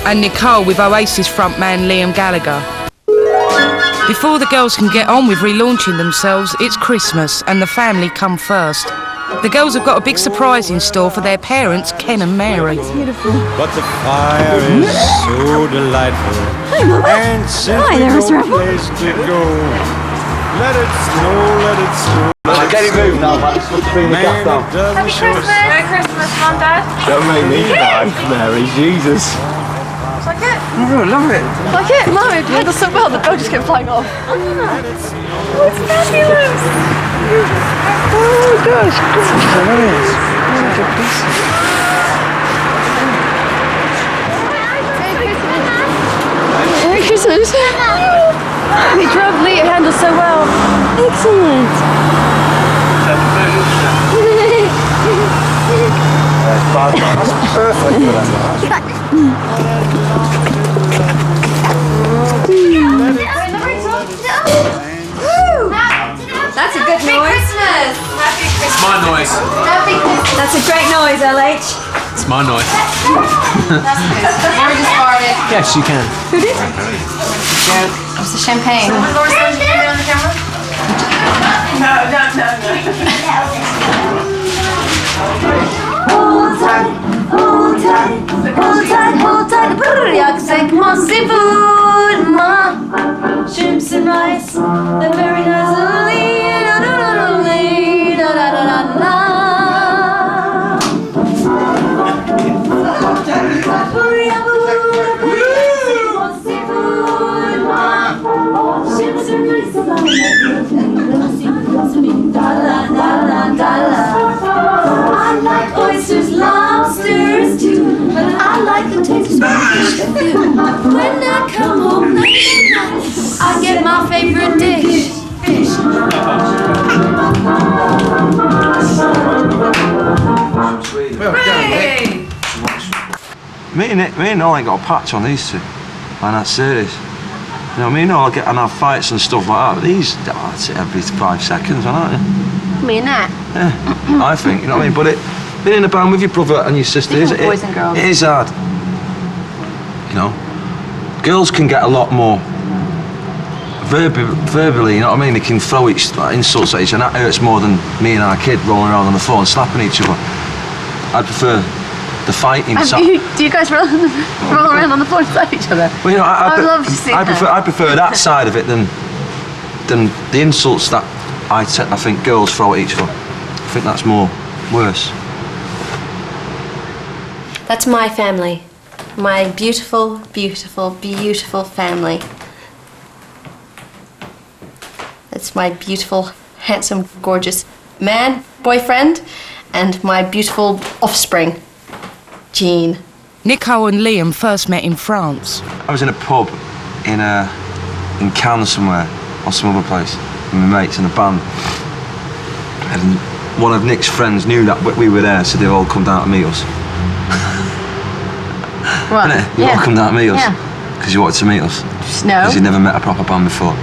and Nicole with Oasis frontman Liam Gallagher. Before the girls can get on with relaunching themselves, it's Christmas and the family come first. The girls have got a big surprise in store for their parents, Ken and Mary. It's beautiful. But the fire is so delightful. Hi, Mama. And Hi there, Mr. Apple. place to go. Let it snow, let it snow. Get it moved now, man. It's good to bring the gas down. Happy Christmas! Merry Christmas, Mum, Dad. Don't make me cry, Mary. Jesus. Like it? I love it. Like it? Mum, it handles so well, the boat just kept flying off. Oh, it's fabulous! Oh, gosh. Merry Christmas. We drove Lee, it handles so well. Excellent. That's perfect for them. That's a good noise. Christmas! Happy Christmas! It's my noise. Happy Christmas! That's a great noise, LH. It's my noise. That's good. Mary just farted. Yes, you can. Who did? It's the champagne. Laura, can you get on the camera? No. Hold tight, hold tight, hold tight, hold tight. Jag tänker massor food, ma. Shrimps and rice, they're very nice. I like oysters, lobsters too, but I like the taste of fish too. When I come home late at night, I get my favorite dish. Hey! Me and Noel ain't got a patch on these two. Man, that's serious. You know what I mean? I'll get and have fights and stuff like that. But these, that's it every 5 seconds, aren't you? Me and that. Yeah, I think, you know what I mean? But being in a band with your brother and your sister, Different boys and girls. It is hard. You know? Girls can get a lot more verbally, you know what I mean? They can throw insults at each other, and that hurts more than me and our kid rolling around on the floor and slapping each other. I'd prefer the fighting side. Do you guys roll around on the floor and slap each other? Well, you know, I'd love to see I that. prefer that side of it than the insults that I think girls throw at each other. I think that's worse. That's my family. My beautiful, beautiful, beautiful family. That's my beautiful, handsome, gorgeous man, boyfriend, and my beautiful offspring, Jean. Nicole and Liam first met in France. I was in a pub in Cannes somewhere, or some other place, with my mates in a band. And one of Nick's friends knew that we were there, so they all come down to meet us. What? You all come down to meet us. Because you wanted to meet us. No. Because you'd never met a proper band before.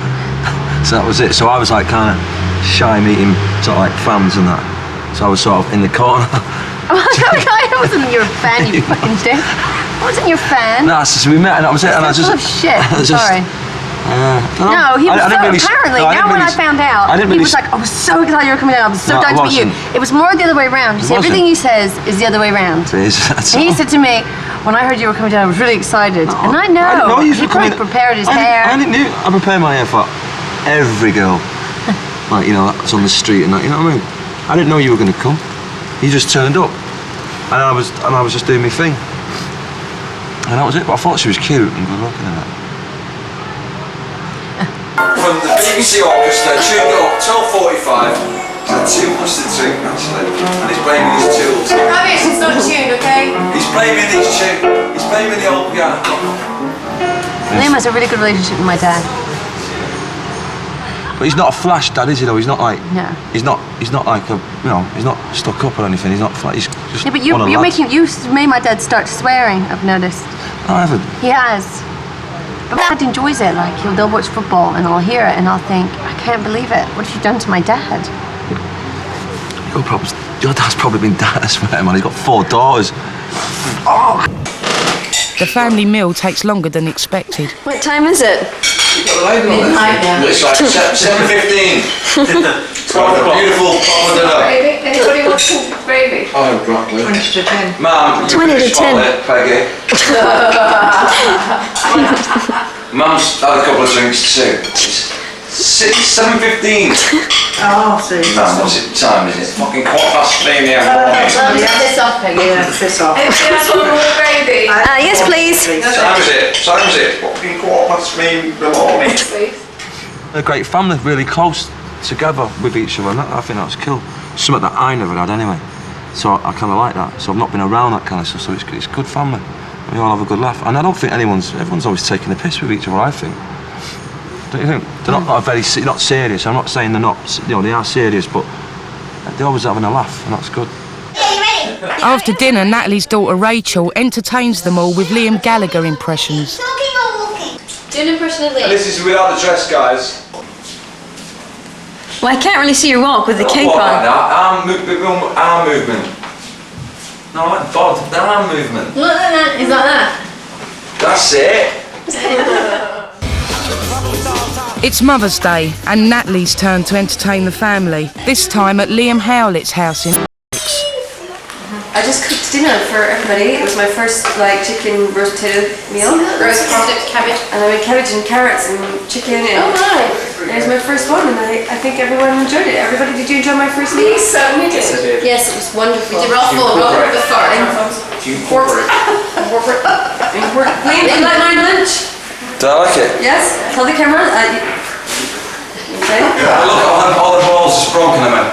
So that was it. So I was like kind of shy meeting sort of like fans and that. So I was sort of in the corner. I wasn't your fan, you fucking dick. I wasn't your fan. No, so we met and that was it. And I That's just. full of shit. I just, Sorry. No, he was apparently. now when I found out, he was like, I was so excited you were coming down. I was so No, excited to meet you. wasn't. It was more the other way around. You see, everything he says is the other way around. It is. And he said to me, when I heard you were coming down, I was really excited. And I know. I didn't know you he were coming. probably prepared his hair. I prepare my hair for every girl. Like, you know, that's on the street and that, you know what I mean? I didn't know you were going to come. You just turned up. And I was just doing my thing. And that was it, but I thought she was cute and good looking and that. From the BBC Orchestra, tuned up, 12:45. He's had too much to drink, actually. And he's playing with his tools. Rubbish, it's not tuned, okay? He's playing with his tune. He's playing with the old piano. Liam has a really good relationship with my dad. But he's not a flash dad, is he though? He's not like... No. He's not like a, you know, he's not stuck up or anything. He's not flat, he's just Yeah, but one of the you lads. made my dad start swearing, I've noticed. No, I haven't. He has. But my dad enjoys it, like they'll watch football and I'll hear it and I'll think, I can't believe it. What have you done to my dad? Your dad's probably been dead, I swear, man. He's got 4 daughters. Oh! The family meal takes longer than expected. What time is it? Midnight now. It's like 7:15. It's got a beautiful dinner. Anybody want some gravy? Oh, broccoli. 20 to 10. Mum, 20 to 10. Peggy. Mum's had a couple of drinks too. It's 7:15. Oh, see. Mum, what's it time is it? Fucking 3:15 in the afternoon. This off, Peggy. Yeah, piss off. That's one more gravy. Yes, please. Time is it? Fucking 3:15 in the morning. They're a great family, really close together with each other, and I think that's cool. Something that I never had anyway. So I kind of like that. So I've not been around that kind of stuff, so it's good family. We all have a good laugh. And I don't think everyone's always taking the piss with each other, I think. Don't you think? They're not serious. I'm not saying they're not, they are serious, but they're always having a laugh, and that's good. After dinner, Natalie's daughter Rachel entertains them all with Liam Gallagher impressions. Do an impression of And Lee. this is without the dress, guys. Well, I can't really see your walk with the cape What, like on. that? Arm movement. No, like bod. The arm movement. Look at that. Is that? That's it. It's Mother's Day, and Natalie's turn to entertain the family, this time at Liam Howlett's house in I just cooked dinner for everybody. It was my first chicken roast potato meal. Roast potato, cabbage. And I made cabbage and carrots and chicken and Oh my. it was my first one and I think everyone enjoyed it. Everybody, did you enjoy my first meal? We certainly did. Yes, it was wonderful. We did raffle with the fart. Liam, do you like my lunch? Do I like it? Yes? Tell the camera. Okay. Yeah. Look at all the balls just broken in it.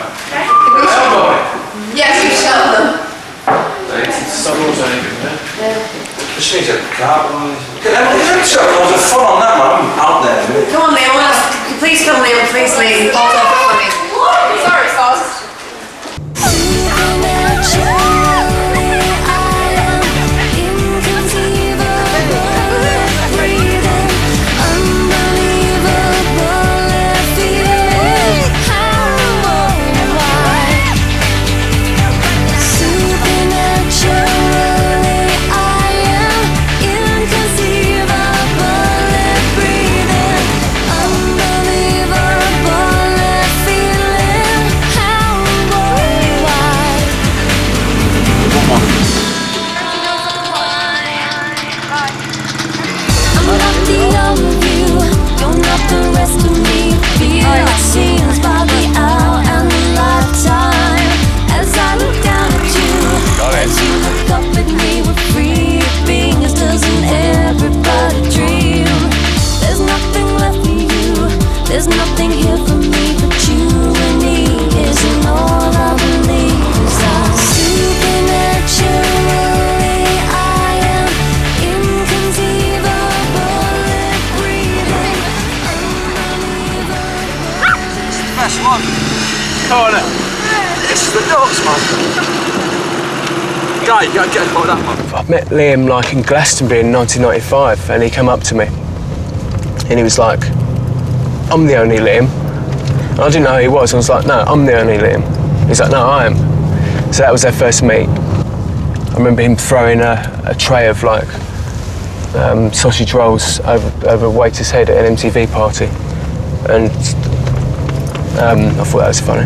Yes, you tell them. Just need to Let's have loads of fun on that, man. I'm out there. Come on, Liam. Please come, Liam. Please, Liam. Sorry, Sauce. There's nothing here for me but you and me. Isn't all I believe is supernaturally I am inconceivable, breathing, unbelievable. Best one. Come on, this is the dogs, man. Guy, you gotta get a hold of that one. I met Liam in Glastonbury in 1995, and he came up to me, and he was like, "I'm the only Liam." And I didn't know who he was. I was like, "No, I'm the only Liam." He's like, "No, I am." So that was their first meet. I remember him throwing a tray of sausage rolls over a waiter's head at an MTV party, and I thought that was funny.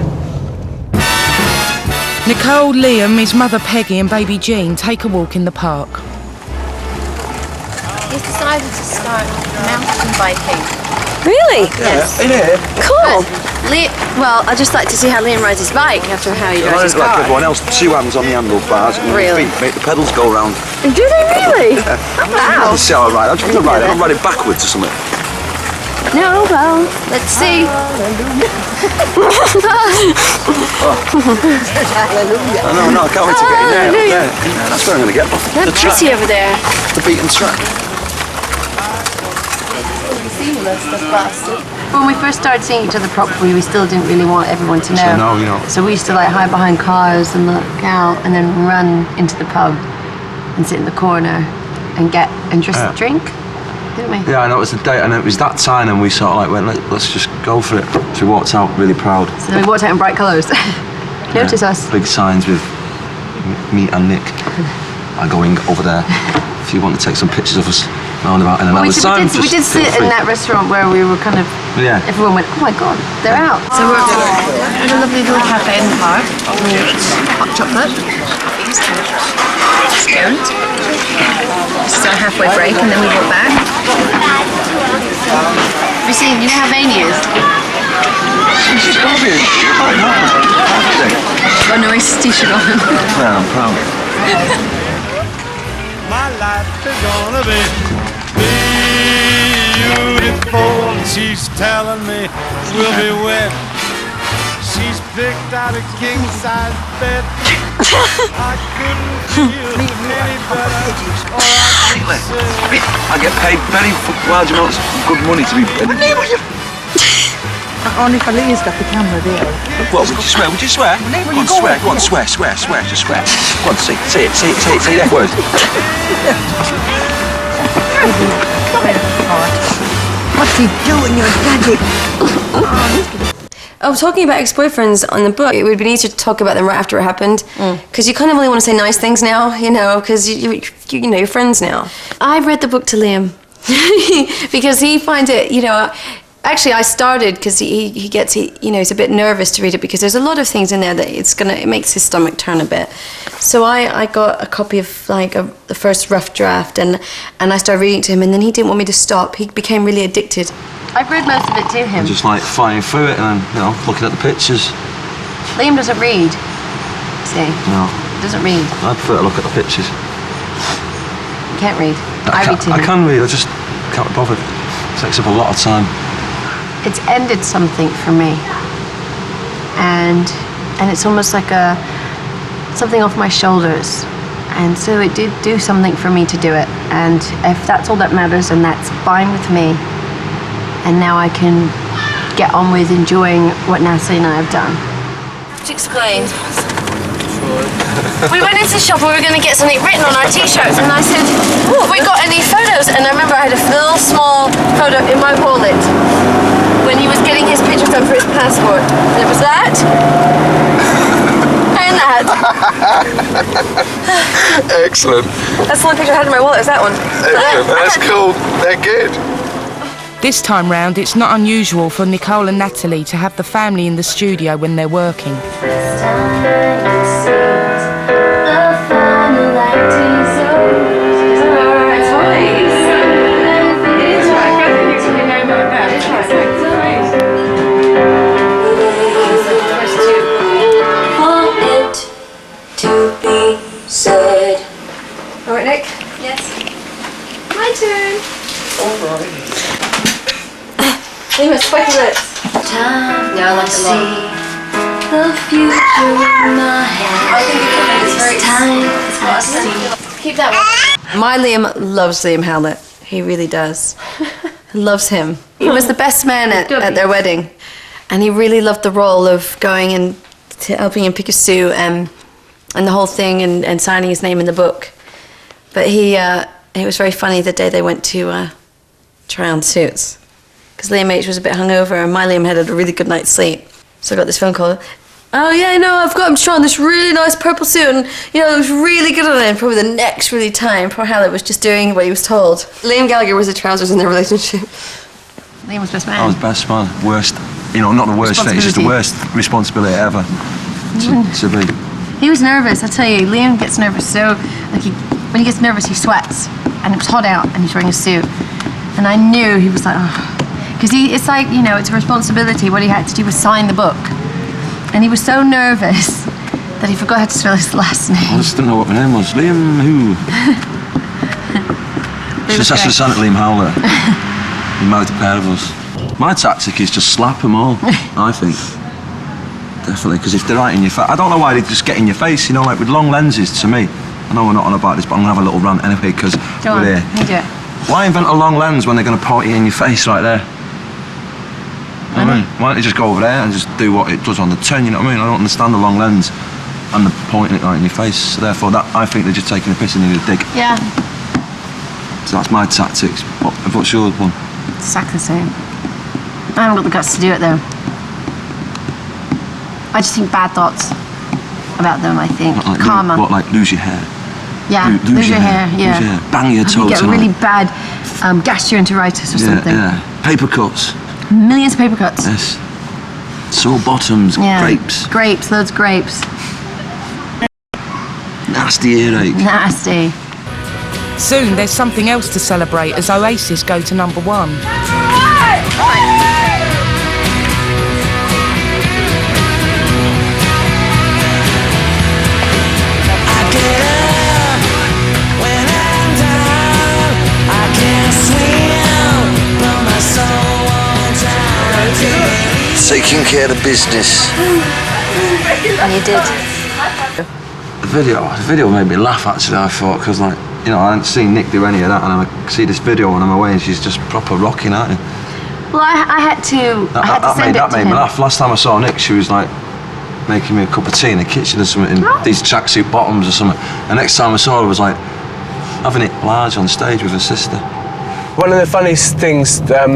Nicole, Liam, his mother Peggy and baby Jean take a walk in the park. He's decided to start mountain biking. Really? Yes. In here? Cool. Well, I'd just like to see how Liam rides his bike after how he drives his Like car. everyone else, 2 hands on the handlebars and Really? your feet make the pedals go round. Do they really? Wow. See how I ride. I'm trying to ride it. I'm riding backwards or something. No, well, let's see. No, I can't wait to get in there. Yeah, that's where I'm going to get. They're pretty over there. The beaten track. When we first started seeing each other properly, we still didn't really want everyone to know. No, you know. So we used to hide behind cars and look out, and then run into the pub and sit in the corner and just drink, didn't we? Yeah, I know it was the day, and it was that time, and we sort of went, let's just go for it. So we walked out really proud. So then we walked out in bright colours. Notice us. Big signs with me and Nick are going over there. if you want to take some pictures of us round about in another time. We did sit in that restaurant where we were kind of. Yeah. Everyone went, oh my god, they're out. So we're at a lovely little cafe in the park. Hot chocolate, scones. This is our halfway break, and then we walk back. Have you seen? You know how vain he is. She's brilliant. Got an Oasis t-shirt on. Yeah, I'm proud. My life is gonna be beautiful. She's telling me we'll be wet. She's picked out a king-size bed. I couldn't feel any better. I get paid very large amounts of good money to be. Only for Lee's got the camera there. What, would you swear? Would you swear? Go on, swear. Go on, swear, just swear. Go on, say that word. What's he doing, your daddy? Oh, talking about ex-boyfriends on the book, it would have been easier to talk about them right after it happened, because you kind of only want to say nice things now, you know, because you know, you're friends now. I read the book to Liam because he finds it, you know. Actually, I started because he gets he's a bit nervous to read it because there's a lot of things in there that it makes his stomach turn a bit. So I got a copy of like the first rough draft and I started reading it to him, and then he didn't want me to stop. He became really addicted. I've read most of it to him. Just like flying through it and looking at the pictures. Liam doesn't read. See? No. Doesn't read. I prefer to look at the pictures. You can't read. I read to him. I can read. I just can't be bothered. It takes up a lot of time. It's ended something for me, and it's almost like something off my shoulders, and so it did do something for me to do it, and if that's all that matters, then that's fine with me. And now I can get on with enjoying what Natalie and I have done. To explain, we went into the shop and we were going to get something written on our t-shirts, and I said, "Oh, have we got any photos?" And I remember I had a little small photo in my wallet when he was getting his pictures done for his passport. And it was that. And that. Excellent. That's the only picture I had in my wallet, is that one. Excellent. That's cool. They're good. This time round, it's not unusual for Nicole and Natalie to have the family in the studio when they're working. This time it seems the final act is over. It's right. It is right. Want it to be said. All right, Nick? Yes. My turn. All right. Liam has spiky lips. Time Yeah, I like to it a lot. see the future in my head. It's time to see. Keep that one. My Liam loves Liam Howlett. He really does. He loves him. He was the best man at their wedding. And he really loved the role of going and helping him pick a suit and the whole thing and signing his name in the book. But it was very funny the day they went to try on suits. Because Liam H was a bit hungover and my Liam had a really good night's sleep. So I got this phone call. Oh yeah, no, I've got him to try on this really nice purple suit and it was really good on it. And probably the next really time, poor Howlett was just doing what he was told. Liam Gallagher was the trousers in their relationship. Liam was best man. I was best man. Worst, not the worst thing, it's just the worst responsibility ever to be. He was nervous, I tell you. Liam gets nervous when he gets nervous, he sweats. And it was hot out and he's wearing a suit. And I knew he was like, oh. Because it's like, it's a responsibility. What he had to do was sign the book. And he was so nervous that he forgot how to spell his last name. I just didn't know what my name was. Liam who? That's the son of Liam Howlett. He married a pair of us. My tactic is just slap them all, I think. Definitely, because if they're right in your face, I don't know why they just get in your face, like with long lenses to me. I know we're not on about this, but I'm going to have a little rant anyway, because we're here. You do it. Why invent a long lens when they're going to point it in your face right there? You know what I mean? Why don't you just go over there and just do what it does on the 10, you know what I mean? I don't understand the long lens and the pointing it right in your face. So therefore, I think they're just taking a piss and need a dig. Yeah. So that's my tactics. What's your one? Exactly the same. I haven't got the guts to do it though. I just think bad thoughts about them, I think. Like Karma. Like lose your hair? Yeah, lose your hair. Yeah, lose your hair. Bang your toe you get tonight. really bad gastroenteritis or something. Yeah, paper cuts. Millions of paper cuts. Yes. Sore bottoms, Yeah. grapes. Loads of grapes. Nasty earache. Nasty. Soon there's something else to celebrate as Oasis go to number 1. Taking care of business. And you did. The video made me laugh actually, I thought, because like, you know, I hadn't seen Nick do any of that, and I see this video when I'm away and she's just proper rocking at him. Well, I had to send it That to made him. me laugh. Last time I saw Nick, she was like making me a cup of tea in the kitchen or something, in these tracksuit bottoms or something. And next time I saw her was like having it large on stage with her sister. One of the funniest things that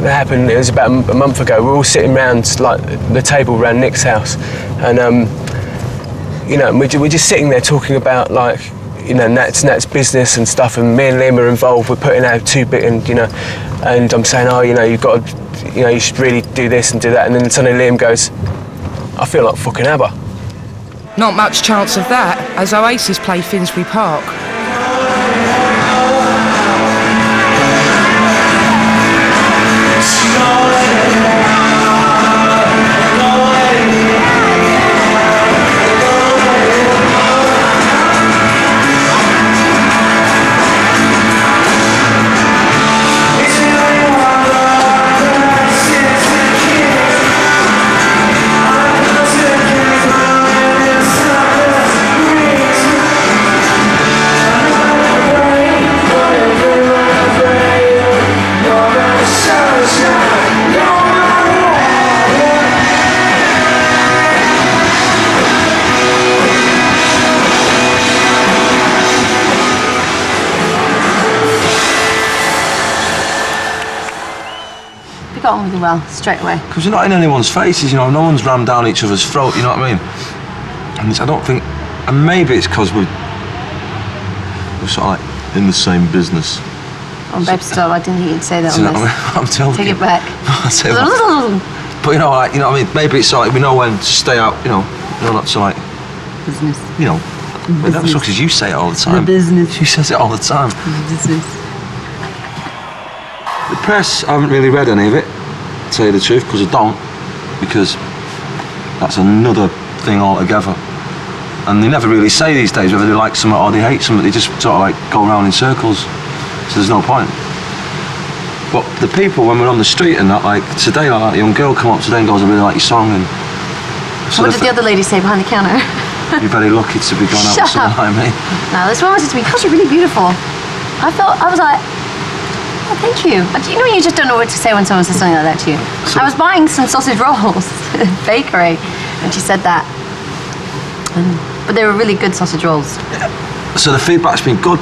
happened, it was about a month ago. We're all sitting around like the table around Nick's house, and you know, we're just sitting there talking about like, you know, Nat's business and stuff, and me and Liam are involved. We're putting out 2-bit, and you know, and I'm saying, oh, you know, you've got to, you know, you should really do this and do that, and then suddenly Liam goes, I feel like fucking ABBA. Not much chance of that as Oasis play Finsbury Park. We got on really well, straight away. Because you're not in anyone's faces, you know, no one's rammed down each other's throat, you know what I mean? And I don't think, and maybe it's because we're sort of like in the same business. Oh, babe, stop, I didn't think you'd say that Do you on know this. what I mean? I'm telling Take you. it back. I'll tell you what. But you know, like, you know what I mean? Maybe it's like we know when to stay out, you know not to like, Business. you know. But that's because you say it all the time. The business. She says it all the time. The business. The press, I haven't really read any of it, to tell you the truth, because I don't, because that's another thing altogether. And they never really say these days whether they like something or they hate something. They just sort of like go around in circles, so there's no point. But the people, when we're on the street and that, like today, like that young girl come up today and goes, I really like your song. And so What did the other lady say behind the counter? you're very lucky to be gone out with Shut someone up. like me. No, this woman said to me, gosh, you're really beautiful. I was like, oh, thank you. But you know, you just don't know what to say when someone says something like that to you. I was buying some sausage rolls at a bakery, and she said that. But they were really good sausage rolls. So the feedback's been good.